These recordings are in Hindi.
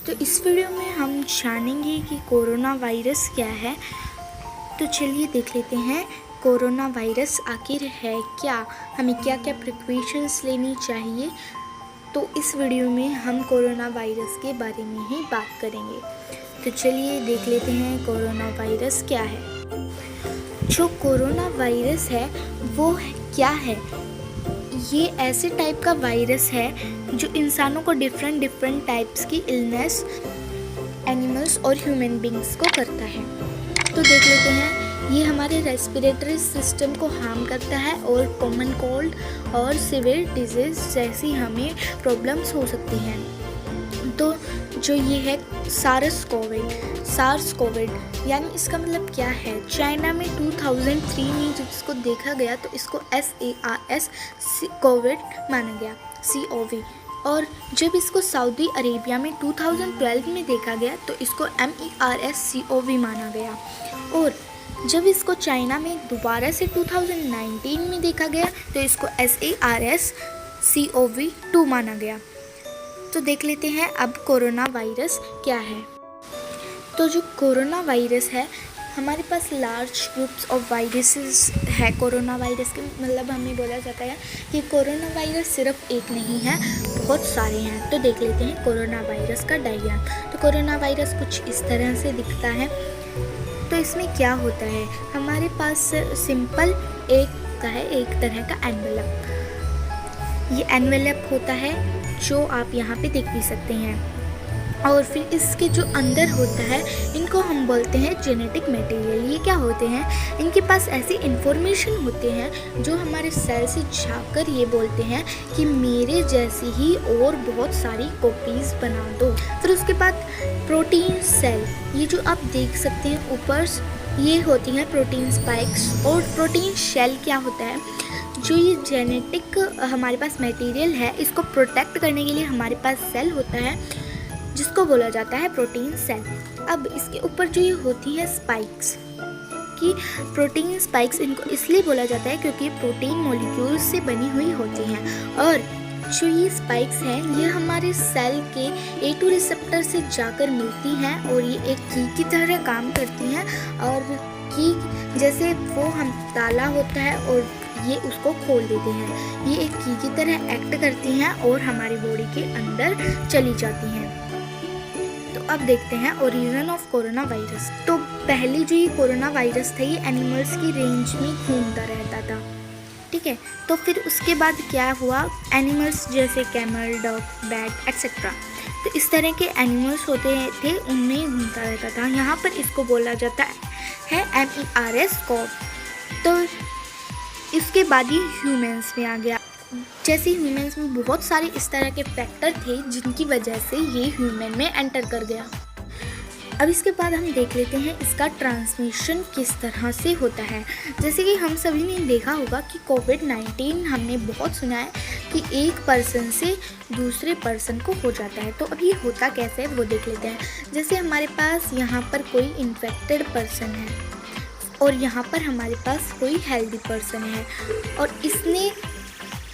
तो इस वीडियो में हम जानेंगे कि कोरोना वायरस क्या है। तो चलिए देख लेते हैं कोरोना वायरस आखिर है क्या, हमें क्या क्या प्रिकॉशंस लेनी चाहिए। तो इस वीडियो में हम कोरोना वायरस के बारे में ही बात करेंगे। तो चलिए देख लेते हैं कोरोना वायरस क्या है। जो कोरोना वायरस है वो क्या है? ये ऐसे टाइप का वायरस है जो इंसानों को डिफरेंट टाइप्स की इलनेस एनिमल्स और ह्यूमन बींग्स को करता है। तो देख लेते हैं, ये हमारे रेस्पिरेटरी सिस्टम को हार्म करता है और कॉमन कोल्ड और सीवियर डिजीज जैसी हमें प्रॉब्लम्स हो सकती हैं। तो जो ये है सार्स कोविड यानी इसका मतलब क्या है? चाइना में 2003 में जब इसको देखा गया तो इसको SARS कोविड माना गया, COV। और जब इसको सऊदी अरेबिया में 2012 में देखा गया तो इसको MERS COV माना गया। और जब इसको चाइना में दोबारा से 2019 में देखा गया तो इसको SARS CoV-2 माना गया। तो देख लेते हैं अब कोरोना वायरस क्या है। तो जो कोरोना वायरस है, हमारे पास लार्ज ग्रुप्स ऑफ वायरसेस है। कोरोना वायरस के मतलब हमें बोला जाता है कि कोरोना वायरस सिर्फ एक नहीं है, बहुत सारे हैं। तो देख लेते हैं कोरोना वायरस का डायग्राम। तो कोरोना वायरस कुछ इस तरह से दिखता है। तो इसमें क्या होता है, हमारे पास सिंपल एक तरह का एनवेलप, ये एनवेलप होता है जो आप यहाँ पे देख भी सकते हैं। और फिर इसके जो अंदर होता है इनको हम बोलते हैं जेनेटिक मटेरियल। ये क्या होते हैं? इनके पास ऐसी इंफॉर्मेशन होते हैं जो हमारे सेल से जाकर ये बोलते हैं कि मेरे जैसी ही और बहुत सारी कॉपीज़ बना दो। फिर उसके बाद प्रोटीन सेल, ये जो आप देख सकते हैं ऊपर, ये होती हैं प्रोटीन स्पाइक्स। और प्रोटीन शेल क्या होता है? जो ये जेनेटिक हमारे पास मटेरियल है इसको प्रोटेक्ट करने के लिए हमारे पास सेल होता है जिसको बोला जाता है प्रोटीन सेल। अब इसके ऊपर जो ये होती है स्पाइक्स, कि प्रोटीन स्पाइक्स इनको इसलिए बोला जाता है क्योंकि प्रोटीन मॉलिक्यूल्स से बनी हुई होती हैं। और जो ये स्पाइक्स हैं ये हमारे सेल के A2 रिसेप्टर से जाकर मिलती हैं और ये एक की की तरह काम करती हैं। और की जैसे वो हम ताला होता है और ये उसको खोल देते हैं, ये एक की तरह एक्ट करती हैं और हमारी बॉडी के अंदर चली जाती हैं। तो अब देखते हैं ओरिजिन ऑफ कोरोना वायरस। तो पहले जो ये कोरोना वायरस था ये एनिमल्स की रेंज में घूमता रहता था, ठीक है। तो फिर उसके बाद क्या हुआ, एनिमल्स जैसे कैमल, डॉग, बैट एक्सेट्रा, तो इस तरह के एनिमल्स होते थे उनमें घूमता रहता था। यहाँ पर इसको बोला जाता है MERS CoV। तो इसके बाद ये ह्यूमंस में आ गया। जैसे ह्यूमंस में बहुत सारे इस तरह के फैक्टर थे जिनकी वजह से ये ह्यूमन में एंटर कर गया। अब इसके बाद हम देख लेते हैं इसका ट्रांसमिशन किस तरह से होता है। जैसे कि हम सभी ने देखा होगा कि कोविड-19 हमने बहुत सुना है कि एक पर्सन से दूसरे पर्सन को हो जाता है। तो अब ये होता कैसे है वो देख लेते हैं। जैसे हमारे पास यहाँ पर कोई इन्फेक्टेड पर्सन है और यहाँ पर हमारे पास कोई हेल्दी पर्सन है और इसने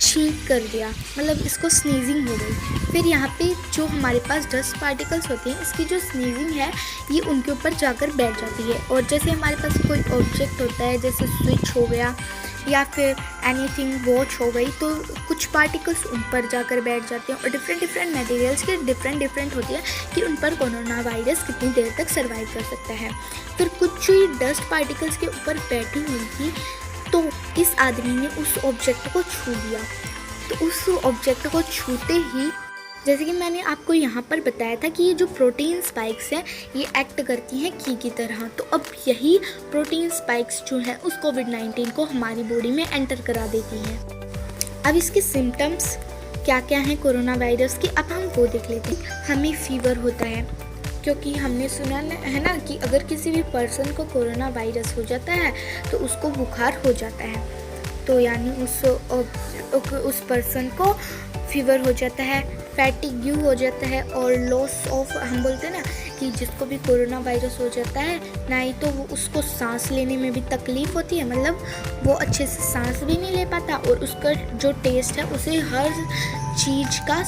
छींक कर दिया, मतलब इसको स्नीजिंग हो गई। फिर यहाँ पे जो हमारे पास डस्ट पार्टिकल्स होते हैं इसकी जो स्नीजिंग है ये उनके ऊपर जाकर बैठ जाती है। और जैसे हमारे पास कोई ऑब्जेक्ट होता है जैसे स्विच हो गया या फिर एनीथिंग वॉच हो गई तो कुछ पार्टिकल्स उन पर जाकर बैठ जाते हैं। और डिफरेंट मटेरियल्स के डिफरेंट होती है कि उन पर कोरोना वायरस कितनी देर तक सर्वाइव कर सकता है। फिर कुछ जो ये डस्ट पार्टिकल्स के ऊपर बैठी हुई थी तो इस आदमी ने उस ऑब्जेक्ट को छू लिया। तो उस ऑब्जेक्ट को छूते ही, जैसे कि मैंने आपको यहाँ पर बताया था कि ये जो प्रोटीन स्पाइक्स हैं ये एक्ट करती हैं की तरह। तो अब यही प्रोटीन स्पाइक्स जो है उस कोविड-19 को हमारी बॉडी में एंटर करा देती हैं। अब इसके सिम्टम्स क्या क्या हैं कोरोना वायरस के, अब हम वो देख लेते हैं। हमें फीवर होता है, क्योंकि हमने सुना है ना कि अगर किसी भी पर्सन को कोरोना वायरस हो जाता है तो उसको बुखार हो जाता है। तो यानी उस पर्सन को फीवर हो जाता है, फैटिग्यू हो जाता है और लॉस ऑफ, हम बोलते हैं ना कि जिसको भी कोरोना वायरस हो जाता है ना ही तो वो उसको सांस लेने में भी तकलीफ़ होती है, मतलब वो अच्छे से सांस भी नहीं ले पाता और उसका जो टेस्ट है उसे हर चीज़ का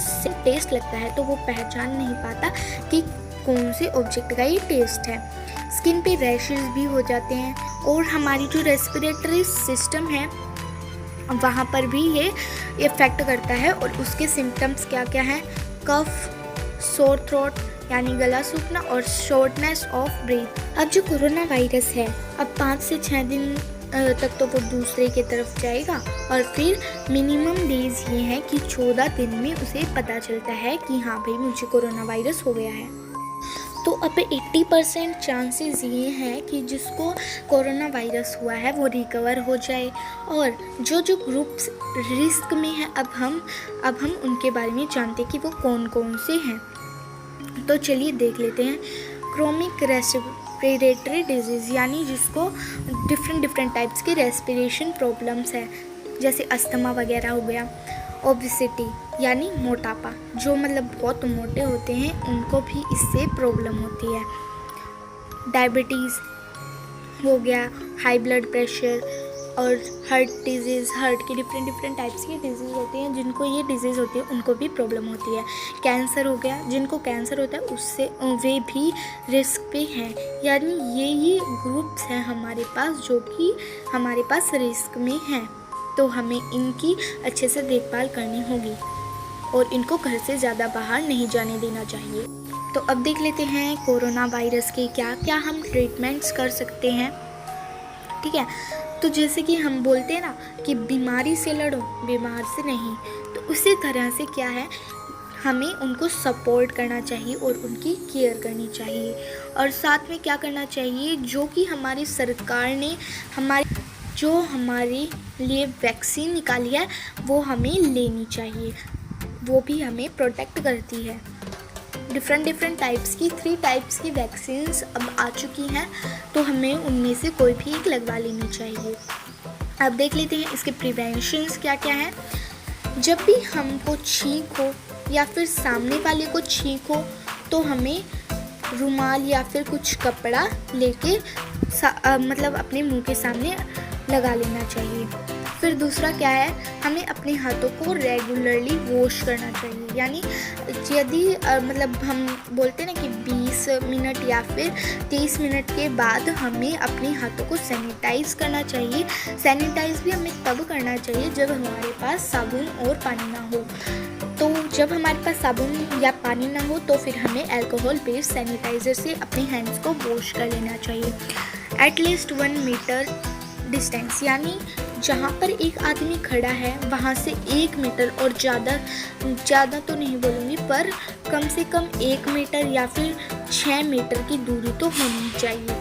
टेस्ट लगता है तो वो पहचान नहीं पाता कि कौन से ऑब्जेक्ट का ये टेस्ट है। स्किन पे रैशेस भी हो जाते हैं और हमारी जो रेस्पिरेटरी सिस्टम है वहाँ पर भी ये इफ़ेक्ट करता है। और उसके सिम्टम्स क्या क्या हैं? कफ, सोर थ्रोट यानी गला सूखना और शॉर्टनेस ऑफ ब्रीथ। अब जो कोरोना वायरस है अब 5 से 6 दिन तक तो वो दूसरे की तरफ जाएगा और फिर मिनिमम डेज ये हैं कि 14 दिन में उसे पता चलता है कि हाँ भाई मुझे कोरोना वायरस हो गया है। तो अब 80% चांसेस ये हैं कि जिसको कोरोना वायरस हुआ है वो रिकवर हो जाए। और जो जो ग्रुप्स रिस्क में हैं अब हम उनके बारे में जानते हैं कि वो कौन कौन से हैं। तो चलिए देख लेते हैं। क्रोनिक रेस्पिरेटरी डिजीज़ यानी जिसको डिफरेंट टाइप्स के रेस्पिरेशन प्रॉब्लम्स है, जैसे अस्थमा वगैरह हो गया। ओबेसिटी यानी मोटापा, जो मतलब बहुत मोटे होते हैं उनको भी इससे प्रॉब्लम होती है। डायबिटीज़ हो गया, हाई ब्लड प्रेशर और हार्ट डिजीज़, हार्ट की डिफरेंट टाइप्स की डिजीज़ होती हैं, जिनको ये डिजीज़ होती है उनको भी प्रॉब्लम होती है। कैंसर हो गया, जिनको कैंसर होता है उससे वे भी रिस्क पे हैं। यानी ये ग्रुप्स हैं हमारे पास जो कि हमारे पास रिस्क में हैं, तो हमें इनकी अच्छे से देखभाल करनी होगी और इनको घर से ज़्यादा बाहर नहीं जाने देना चाहिए। तो अब देख लेते हैं कोरोना वायरस के क्या क्या हम ट्रीटमेंट्स कर सकते हैं। ठीक है, तो जैसे कि हम बोलते हैं ना कि बीमारी से लड़ो, बीमार से नहीं, तो उसी तरह से क्या है, हमें उनको सपोर्ट करना चाहिए और उनकी केयर करनी चाहिए। और साथ में क्या करना चाहिए, जो कि हमारी सरकार ने हमारे लिए वैक्सीन निकाली है वो हमें लेनी चाहिए, वो भी हमें प्रोटेक्ट करती है। डिफरेंट टाइप्स की 3 टाइप्स की वैक्सीन्स अब आ चुकी हैं, तो हमें उनमें से कोई भी एक लगवा लेनी चाहिए। अब देख लेते हैं इसके प्रिवेंशंस क्या क्या हैं। जब भी हमको छींक हो या फिर सामने वाले को छींक हो तो हमें रुमाल या फिर कुछ कपड़ा लेके मतलब अपने मुंह के सामने लगा लेना चाहिए। फिर दूसरा क्या है, हमें अपने हाथों को रेगुलरली वॉश करना चाहिए। यानी यदि मतलब हम बोलते हैं ना कि 20 मिनट या फिर 30 मिनट के बाद हमें अपने हाथों को सैनिटाइज़ करना चाहिए। सैनिटाइज़ भी हमें तब करना चाहिए जब हमारे पास साबुन और पानी ना हो। तो जब हमारे पास साबुन या पानी ना हो तो फिर हमें अल्कोहल बेस्ड सैनिटाइज़र से अपने हैंड्स को वॉश कर लेना चाहिए। एटलीस्ट 1 मीटर डिस्टेंस, यानी जहाँ पर एक आदमी खड़ा है वहाँ से 1 मीटर और ज़्यादा तो नहीं बोलूँगी, पर कम से कम 1 मीटर या फिर 6 मीटर की दूरी तो होनी चाहिए,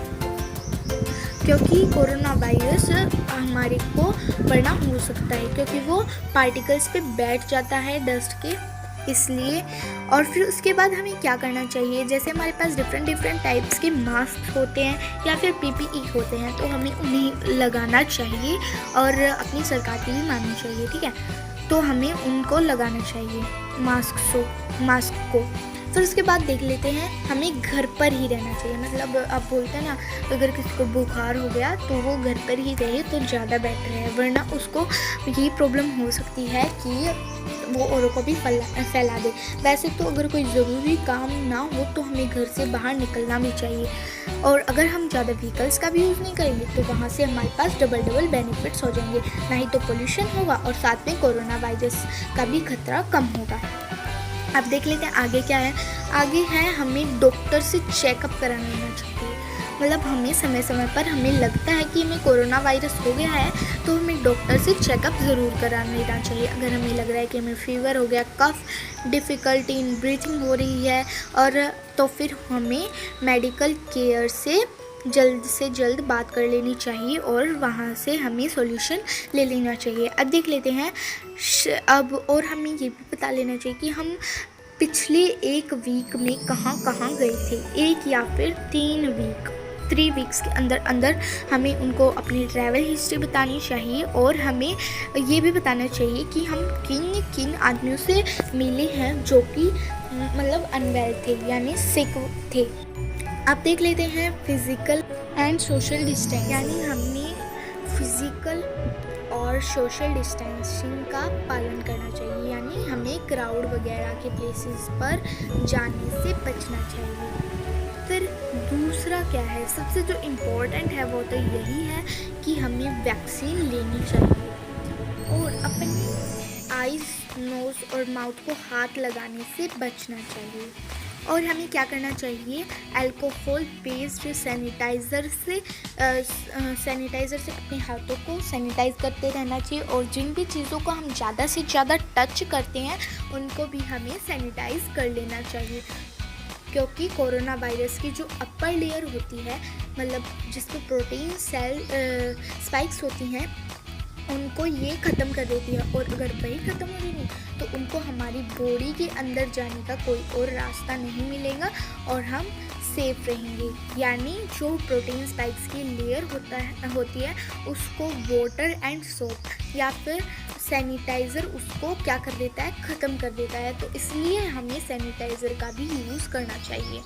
क्योंकि कोरोना वायरस हमारे को वरना हो सकता है, क्योंकि वो पार्टिकल्स पे बैठ जाता है डस्ट के, इसलिए। और फिर उसके बाद हमें क्या करना चाहिए, जैसे हमारे पास डिफरेंट टाइप्स के मास्क होते हैं या फिर PPE होते हैं, तो हमें उन्हें लगाना चाहिए और अपनी सरकार की भी माननी चाहिए। ठीक है, तो हमें उनको लगाना चाहिए मास्क को। फिर उसके बाद देख लेते हैं, हमें घर पर ही रहना चाहिए। मतलब आप बोलते हैं ना, अगर किसी को बुखार हो गया तो वो घर पर ही रहे तो ज़्यादा बेटर है, वरना उसको ये प्रॉब्लम हो सकती है कि वो औरों को भी फैला दे। वैसे तो अगर कोई ज़रूरी काम ना हो तो हमें घर से बाहर निकलना भी चाहिए। और अगर हम ज़्यादा व्हीकल्स का भी यूज़ नहीं करेंगे तो वहाँ से हमारे पास डबल बेनिफिट्स हो जाएंगे। ना ही तो पोल्यूशन होगा और साथ में कोरोना वायरस का भी खतरा कम होगा। अब देख लेते हैं आगे क्या है। आगे है, हमें डॉक्टर से चेकअप करा लेना चाहिए। मतलब हमें समय पर हमें लगता है कि हमें कोरोना वायरस हो गया है तो हमें डॉक्टर से चेकअप ज़रूर करा लेना चाहिए। अगर हमें लग रहा है कि हमें फीवर हो गया, कफ, डिफ़िकल्टी इन ब्रीथिंग हो रही है, और तो फिर हमें मेडिकल केयर से जल्द बात कर लेनी चाहिए और वहाँ से हमें सॉल्यूशन ले लेना चाहिए। अब देख लेते हैं अब, और हमें ये भी बता लेना चाहिए कि हम पिछले 1 वीक में कहाँ गए थे। 1 या फिर 3 वीक्स के अंदर हमें उनको अपनी ट्रैवल हिस्ट्री बतानी चाहिए और हमें ये भी बताना चाहिए कि हम किन आदमियों से मिले हैं जो कि मतलब अनवेल थे यानी सिक थे। अब देख लेते हैं फिज़िकल एंड सोशल डिस्टेंस, यानी हमने फिज़िकल और सोशल डिस्टेंसिंग का पालन करना चाहिए, यानी हमें क्राउड वगैरह के प्लेसेस पर जाने से बचना चाहिए। फिर दूसरा क्या है, सबसे जो इम्पोर्टेंट है वो तो यही है कि हमें वैक्सीन लेनी चाहिए और अपनी आइज़, नोज़ और माउथ को हाथ लगाने से बचना चाहिए। और हमें क्या करना चाहिए, अल्कोहल बेस्ड सैनिटाइज़र से अपने हाथों को सैनिटाइज़ करते रहना चाहिए और जिन भी चीज़ों को हम ज़्यादा से ज़्यादा टच करते हैं उनको भी हमें सैनिटाइज़ कर लेना चाहिए, क्योंकि कोरोना वायरस की जो अपर लेयर होती है, मतलब जिसमें प्रोटीन सेल स्पाइक्स होती हैं, उनको ये ख़त्म कर देती है और अगर वही ख़त्म हो जाएगी तो उनको हमारी बॉडी के अंदर जाने का कोई और रास्ता नहीं मिलेगा और हम सेफ रहेंगे। यानी जो प्रोटीन स्पाइक्स की लेयर होती है उसको वाटर एंड सोप या फिर सैनिटाइज़र उसको क्या कर देता है, ख़त्म कर देता है। तो इसलिए हमें सैनिटाइज़र का भी यूज़ करना चाहिए।